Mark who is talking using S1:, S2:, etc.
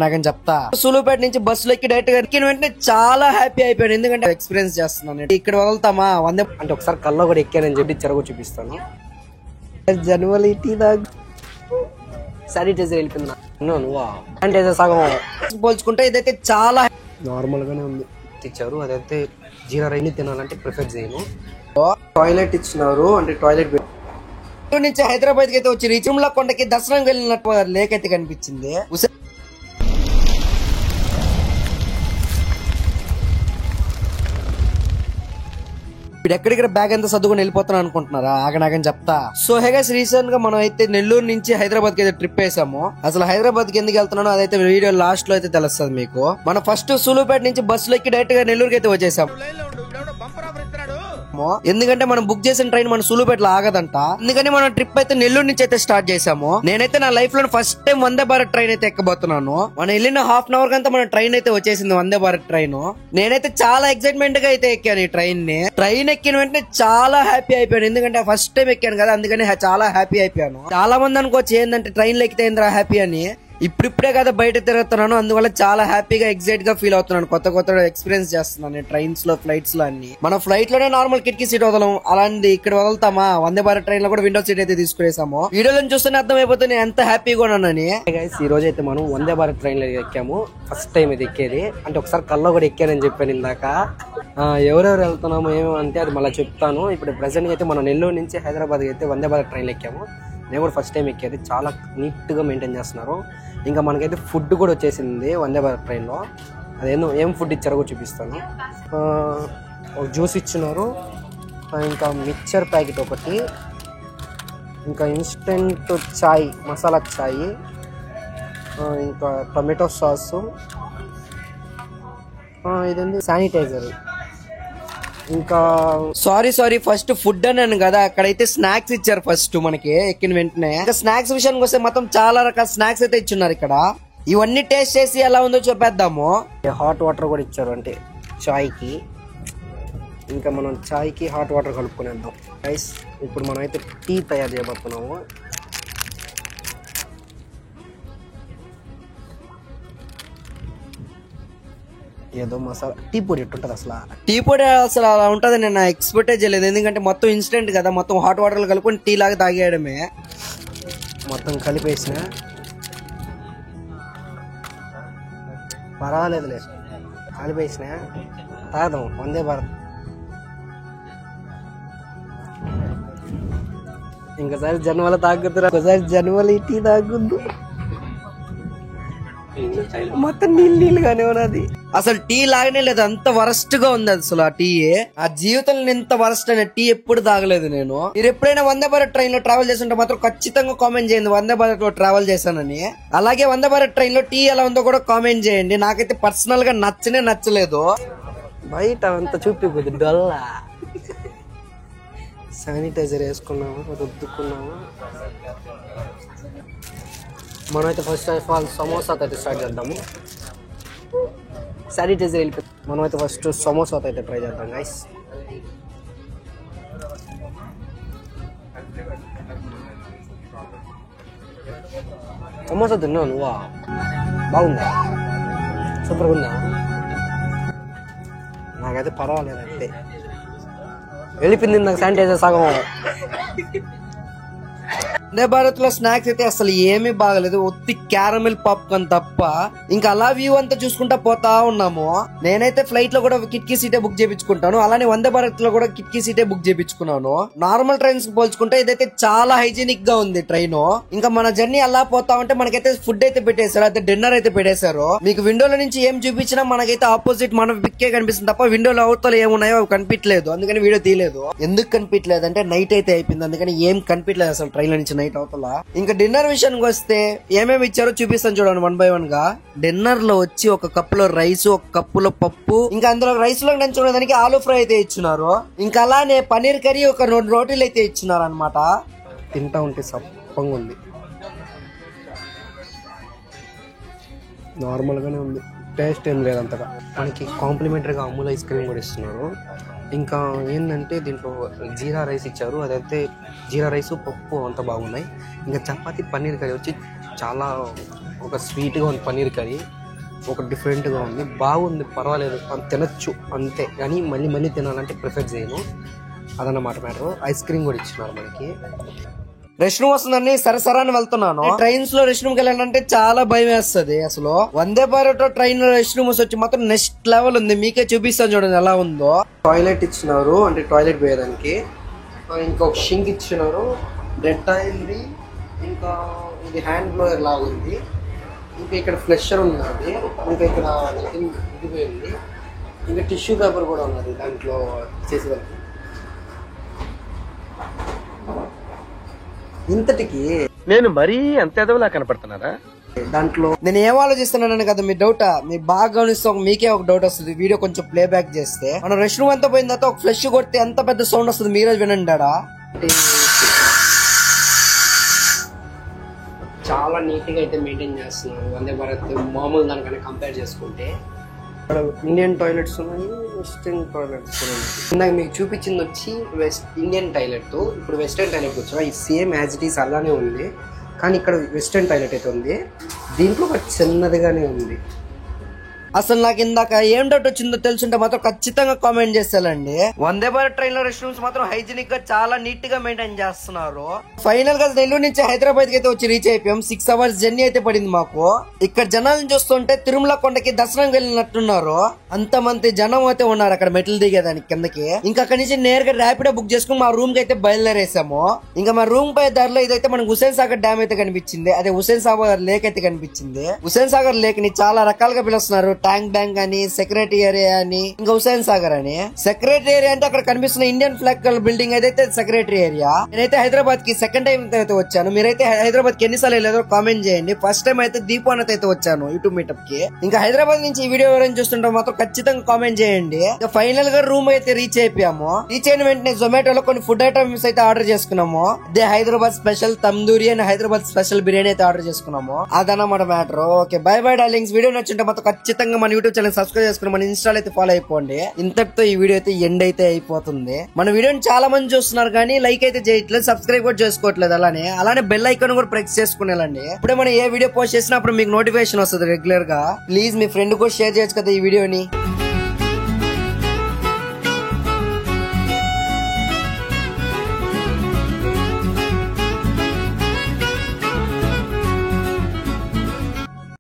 S1: నాకని చెప్తా. సూలూపేట నుంచి బస్సులో ఎక్కి డైరెక్ట్ గా ఎక్కిన వెంటనే చాలా హ్యాపీ అయిపోయాను. ఎందుకంటే ఎక్స్పీరియన్స్ చేస్తున్నాను. ఇక్కడ వదులుతామా వందే అంటే ఒకసారి కల్లో కూడా ఎక్కానని చెప్పి చెరగ చూపిస్తాను. జనవరి శానిటైజర్ వెళ్ళిపోయిందా శానిటైజర్ సగం పోల్చుకుంటే ఇదైతే చాలా నార్మల్ గానే ఉంది. ఇచ్చారు అదైతే జీరా రైస్ తినాలంటే ప్రిఫర్ చేయను. టాయిలెట్ ఇచ్చినారు అంటే టాయిలెట్ నుంచి హైదరాబాద్ కి అయితే వచ్చి రిచుమ్లా కొండకి దర్శనం వెళ్ళినట్టు లేక్ అయితే కనిపించింది. ఇప్పుడు ఎక్కడిక్కడ బ్యాగ్ అంతా సర్దుకొని వెళ్ళిపోతాను అనుకుంటున్నారా? ఆగనాగని చెప్తా. సో హెగస్ రీసెంట్ గా మనం అయితే నెల్లూరు నుంచి హైదరాబాద్ కి అయితే ట్రిప్ వేసాము. అసలు హైదరాబాద్ కి ఎందుకు వెళ్తున్నానో అదైతే వీడియో లాస్ట్ లో అయితే తెలుస్తుంది మీకు. మనం ఫస్ట్ సూలూపేట నుంచి బస్సులో ఎక్కి డైరెక్ట్ గా నెల్లూరుకి అయితే వచ్చేసాము. ఎందుకంటే మనం బుక్ చేసిన ట్రైన్ మన సూలూపేటలో ఆగదంట. ఎందుకని మనం ట్రిప్ అయితే నెల్లూరు నుంచి అయితే స్టార్ట్ చేసాము. నేనైతే నా లైఫ్ లో first time Vande Bharat train అయితే ఎక్కబోతున్నాను. మనం వెళ్ళిన హాఫ్ అన్ అవర్ కంతా మన ట్రైన్ అయితే వచ్చేసింది వందే భారత్ ట్రైన్. నేనైతే చాలా ఎక్సైట్మెంట్ గా అయితే ఎక్కాను ఈ ట్రైన్ ని. ట్రైన్ ఎక్కిన వెంటనే చాలా హ్యాపీ అయిపోయాను. ఎందుకంటే ఫస్ట్ టైం ఎక్కాను కదా, అందుకని చాలా హ్యాపీ అయిపోయాను. చాలా మంది అనుకోవచ్చు ఏంటంటే ట్రైన్ లో ఎక్కితే ఏంద్రా హ్యాపీ అని. ఇప్పుడిప్పుడే కదా బయట తిరుగుతున్నాను, అందువల్ల చాలా హ్యాపీగా ఎక్సైట్ గా ఫీల్ అవుతున్నాను. కొత్త కొత్త ఎక్స్పీరియన్స్ చేస్తున్నాను ట్రైన్స్ లో ఫ్లైట్స్ లో అన్ని. మనం ఫ్లైట్ లోనే నార్మల్ కిటికీ సీట్ వదలం, అలాంటి ఇక్కడ వదులుతామా వందే భారత్ ట్రైన్ లో కూడా విండో సీట్ అయితే తీసుకునేసాము. వీడియోలో చూస్తేనే అర్థమైపోతుంది ఎంత హ్యాపీగా ఉన్నానని. ఈ రోజు అయితే మనం వందే భారత్ ట్రైన్ లో ఎక్కాము. ఫస్ట్ టైం ఇది ఎక్కేది అంటే ఒకసారి కల్లో కూడా ఎక్కానని చెప్పాను ఇందాక. ఎవరెవరు వెళ్తున్నాము ఏమంటే అది మళ్ళీ చెప్తాను. ఇప్పుడు ప్రెసెంట్ అయితే మనం నెల్లూరు నుంచి హైదరాబాద్ అయితే వందే భారత్ ట్రైన్ లో ఎక్కాము. నేను కూడా ఫస్ట్ టైం ఎక్కేది. చాలా నీట్ గా మెయింటైన్ చేస్తున్నారు. ఇంకా మనకైతే ఫుడ్ కూడా వచ్చేసింది వందే భారత్ ట్రైన్లో. అదేందో ఏం ఫుడ్ ఇచ్చారో కూడా చూపిస్తాను. ఒక జ్యూస్ ఇచ్చినారు, ఇంకా మిక్చర్ ప్యాకెట్ ఒకటి, ఇంకా ఇన్స్టెంట్ చాయ్ మసాలా చాయ్, ఇంకా టొమాటో సాసు, ఇదండి శానిటైజర్. ఇంకా సారీ ఫస్ట్ ఫుడ్ అన్నాను కదా, అక్కడైతే స్నాక్స్ ఇచ్చారు ఫస్ట్ మనకి ఎక్కిన వెంటనే. ఇంకా స్నాక్స్ విషయానికి వస్తే మొత్తం చాలా రకాల స్నాక్స్ అయితే ఇచ్చున్నారు ఇక్కడ. ఇవన్నీ టేస్ట్ చేసి ఎలా ఉందో చూపేద్దాము. హాట్ వాటర్ కూడా ఇచ్చారు అంటే చాయ్ కి. ఇంకా మనం చాయ్ కి హాట్ వాటర్ కలుపుకునేద్దాం గైస్. ఇప్పుడు మనం అయితే టీ తయారు చేయబోతున్నాము. ఏదో మసాలా టీ పొడి ఎట్టుంటది అసలు. టీ పొడి అసలు అలా ఉంటది నేను ఎక్స్పెక్ట్ చేయలేదు. ఎందుకంటే మొత్తం ఇన్స్టెంట్ కదా, మొత్తం హాట్ వాటర్ కలుపుకొని టీ లాగా తాగేయడమే. మొత్తం కలిపేసిన పర్వాలేదులే, కలిపేసిన తాగదాం వందే భారత్. ఇంకోసారి జన్మలో తాగుద్దు, ఒకసారి జన్మలో టీ తాగుద్దు. మొత్తం నీళ్ళుగానే ఉన్నది. అసలు టీ లాగానే లేదు, అంత వరస్ట్ గా ఉంది అసలు ఆ టీ. ఆ జీవితంలో ఎంత వరస్ట్ అయిన టీ ఎప్పుడు తాగలేదు నేను. మీరు ఎప్పుడైనా వందే భారత్ ట్రైన్ లో ట్రావెల్ చేస్తుంటే మాత్రం ఖచ్చితంగా కామెంట్ చేయండి వందే భారత్ లో ట్రావెల్ చేశానని. అలాగే వందే భారత్ ట్రైన్ లో టీ ఎలా ఉందో కూడా కామెంట్ చేయండి. నాకైతే పర్సనల్ గా నచ్చలేదు. బయట అంత చూపిపోద్ది డొల్లా. శానిటైజర్ వేసుకున్నాము, రుద్దుకున్నాము. మనమైతే ఫస్ట్ ఆఫ్ ఆల్ సమోసా అయితే స్టార్ట్ చేద్దాము. శానిటైజర్ వెళ్ళిపోయి మనమైతే ఫస్ట్ సమోసా అయితే ట్రై చేద్దాం గైస్. సమోసా తిన్నావు నువ్వా? బాగుందా? సూపర్గా ఉందా? నాకైతే పర్వాలేదు అంతే. వెళ్ళిపోయింది నాకు శానిటైజర్ సగం. వందే భారత్ లో స్నాక్స్ అయితే అసలు ఏమీ బాగలేదు, ఒత్తి క్యారమెల్ పాప్కార్న్ తప్ప. ఇంకా అలా వ్యూ అంతా చూసుకుంటా పోతా ఉన్నాము. నేనైతే ఫ్లైట్ లో కూడా కిటికీ సీటే బుక్ చేయించుకుంటాను, అలానే వందే భారత్ లో కూడా కిటికీ సీటే బుక్ చేయించుకున్నాను. నార్మల్ ట్రైన్స్ పోల్చుకుంటే ఇదైతే చాలా హైజీనిక్ గా ఉంది ట్రైన్. ఇంకా మన జర్నీ అలా పోతా ఉంటే మనకైతే ఫుడ్ అయితే పెట్టేశారు, అయితే డిన్నర్ అయితే పెట్టేశారు. మీకు విండోలో నుంచి ఏం చూపించినా మనకైతే ఆపోజిట్ మన పిక్కే కనిపిస్తుంది తప్ప విండోలో అవతల ఏమున్నాయో అవి కనిపించలేదు. అందుకని వీడియో తీయలేదు. ఎందుకు కనిపించలేదు అంటే నైట్ అయితే అయిపోయింది, అందుకని ఏం కనిపించలేదు అసలు ట్రైన్ లో నుంచి నైట్ అవతల. ఇంకా డిన్నర్ విషయానికి వస్తే ఏమేమి ఇచ్చారో చూపిస్తాను చూడండి 1 by 1 గా. డిన్నర్ లో వచ్చి ఒక కప్పులో రైస్, ఒక కప్పులో పప్పు, ఇంకా అందులో రైస్ లో నంచుకునేదానికి ఆలూ ఫ్రై అయితే ఇచ్చినారు. ఇంకా అలానే పన్నీర్ కర్రీ, ఒక 2 రోటీలు అయితే ఇచ్చినారు అనమాట. తింటా ఉంటే సప్పంగా ఉంది, నార్మల్ గానే ఉంది, టేస్ట్ ఏం లేదు అంతగా. మనకి కాంప్లిమెంటరీగా అమూల్ ఐస్ క్రీమ్ కూడా ఇస్తున్నారు. ఇంకా ఏంటంటే దీంట్లో జీరా రైస్ ఇచ్చారు, అదైతే జీరా రైస్ పప్పు అంతా బాగున్నాయి. ఇంకా చపాతీ పన్నీర్ కర్రీ వచ్చి చాలా
S2: ఒక స్వీట్గా ఉంది పన్నీర్ కర్రీ, ఒక డిఫరెంట్గా ఉంది, బాగుంది, పర్వాలేదు, తినచ్చు అంతే. కానీ మళ్ళీ మళ్ళీ తినాలంటే ప్రిఫర్ చేయను, అదన్నమాట మ్యాటర్. ఐస్ క్రీమ్ కూడా ఇచ్చినారు మనకి.
S1: రెస్ట్ రూమ్ వస్తుందని సరసరాన్ని వెళ్తున్నాను. ట్రైన్స్ లో రెస్ట్ రూమ్ కి వెళ్ళాలంటే చాలా భయం వేస్తుంది. అసలు వందే భారత్ ట్రైన్ లో రెస్ట్ రూమ్స్ వచ్చి మాత్రం నెక్స్ట్ లెవెల్ ఉంది. మీకే చూపిస్తాను చూడండి ఎలా ఉందో.
S2: టాయిలెట్ ఇచ్చినారు, అంటే టాయిలెట్ పోయేదానికి. ఇంకొక షింక్ ఇచ్చినారు, డెట్ ఆయిల్ది, ఇంకా ఇది హ్యాండ్ బ్లోయర్ లాగా ఉంది. ఇంకా ఇక్కడ ఫ్లెషర్ ఉన్నది, ఇంకా ఇక్కడ ఇది పోయింది, ఇంకా టిష్యూ పేపర్ కూడా ఉన్నది దాంట్లో చేసేదానికి. ఇంతటికి
S3: నేను మరీ అంత ఎదవలా కనపడుతున్నారా?
S2: దాంట్లో
S1: నేను ఏం ఆలోచిస్తున్నాను కదా, మీ డౌట్ మీ బాగా గమనిస్తే మీకే ఒక డౌట్ వస్తుంది. వీడియో కొంచెం ప్లే బ్యాక్ చేస్తే మనం రెస్ట్ రూమ్ అంతా పోయిన తర్వాత ఒక ఫ్లెష్ కొడితే ఎంత పెద్ద సౌండ్ వస్తుంది మీరే వినండి.
S2: చాలా నీట్గా అయితే మెయింటైన్ చేస్తున్నారు వందే భారత్ మామూలు దానికన్నా కంపేర్ చేసుకుంటే. ఇక్కడ ఇండియన్ టాయిలెట్స్ ఉన్నాయి, వెస్టర్న్ టాయిలెట్స్ ఉన్నాయి. ఇందాక మీకు చూపించింది వచ్చి ఇండియన్ టాయిలెట్, ఇప్పుడు వెస్టర్న్ టాయిలెట్ వచ్చా. ఇది సేమ్ యాజ్ ఇట్ ఈస్ అలానే ఉంది, కానీ ఇక్కడ వెస్టర్న్ టాయిలెట్ అయితే ఉంది. దీంట్లో ఒక చిన్నదిగానే ఉంది.
S1: అసలు నాకు ఇందాక ఏం డౌట్ వచ్చిందో తెలుసుంటే మాత్రం ఖచ్చితంగా కామెంట్ చేస్తానండి. వందే భారత్ ట్రైన్ లో రెస్ట్ రూమ్స్ మాత్రం హైజీనిక్ గా చాలా నీట్ గా మెయింటైన్ చేస్తున్నారు. ఫైనల్ గా నెల్లూరు నుంచి హైదరాబాద్ కి అయితే వచ్చి రీచ్ అయిపోయాం. 6 hours జర్నీ అయితే పడింది మాకు. ఇక్కడ జనాలను చూస్తుంటే తిరుమల కొండకి దర్శనం వెళ్ళినట్టున్నారు. అంతమంది జనం అయితే ఉన్నారు అక్కడ మెట్లు దిగేదానికి కిందకి. ఇంకా అక్కడి నుంచి నేరుగా ర్యాపిడో బుక్ చేసుకుని మా రూమ్ కి అయితే బయలుదేరేసాము. ఇంకా మా రూమ్ పై దారిలో ఇదైతే మనకు హుసేన్ సాగర్ డ్యామ్ అయితే కనిపించింది. అదే హుసేన్ సాగర్ లేక్ అయితే కనిపించింది. హుసేన్ సాగర్ లేక్ ని చాలా రకాలుగా పిలుస్తున్నారు. ట్యాంక్ బ్యాంక్ అని, సెక్రటరీ ఏరియా అని, ఇంకా హుసేన్ సాగర్ అని. సెక్రటరీ ఏరియా అంటే అక్కడ కనిపిస్తున్న ఇండియన్ ఫ్లాగ్ బిల్డింగ్ అయితే సెక్రటరీ ఏరియా. నేనైతే హైదరాబాద్ కి సెకండ్ టైం అయితే వచ్చాను. మీరైతే హైదరాబాద్ కి ఎన్నిసార్లు వెళ్ళారో కామెంట్ చేయండి. ఫస్ట్ టైం అయితే దీపావళి అయితే వచ్చాను యూట్యూబ్ మీటప్ కి. ఇంకా హైదరాబాద్ నుంచి ఈ వీడియో ఎవరైనా చూస్తుంటే మాత్రం ఖచ్చితంగా కామెంట్ చేయండి. ఇంకా ఫైనల్ గా రూమ్ అయితే రీచ్ అయిపోయాము. రీచ్ అయిన వెంటనే జొమాటోలో కొన్ని ఫుడ్ ఐటమ్స్ అయితే ఆర్డర్ చేసుకున్నాము. అదే Hyderabad special tandoori and Hyderabad special biryani అయితే ఆర్డర్ చేసుకున్నాము. అదన్నమాట matter. Okay, bye bye darlings. Video నచ్చుంటే మాత్రం ఖచ్చితంగా మన యూట్యూబ్ ఛానల్ సబ్స్క్రైబ్ చేసుకుని మన ఇన్స్టాల్ అయితే ఫాలో అయిపోండి. ఇంతటితో ఈ వీడియో అయితే ఎండ్ అయితే అయిపోతుంది. మన వీడియోని చాలా మంది చూస్తున్నారు కానీ లైక్ అయితే చేయట్లేదు, సబ్స్క్రైబ్ కూడా చేసుకోవట్లేదు. అలానే బెల్ ఐకాన్ కూడా ప్రెస్ చేసుకునేలాండి. ఇప్పుడే మనం ఏ వీడియో పోస్ట్ చేసినా అప్పుడు మీకు నోటిఫికేషన్ వస్తుంది రెగ్యులర్ గా. ప్లీజ్ మీ ఫ్రెండ్ కూడా షేర్ చేయొచ్చు కదా ఈ వీడియోని.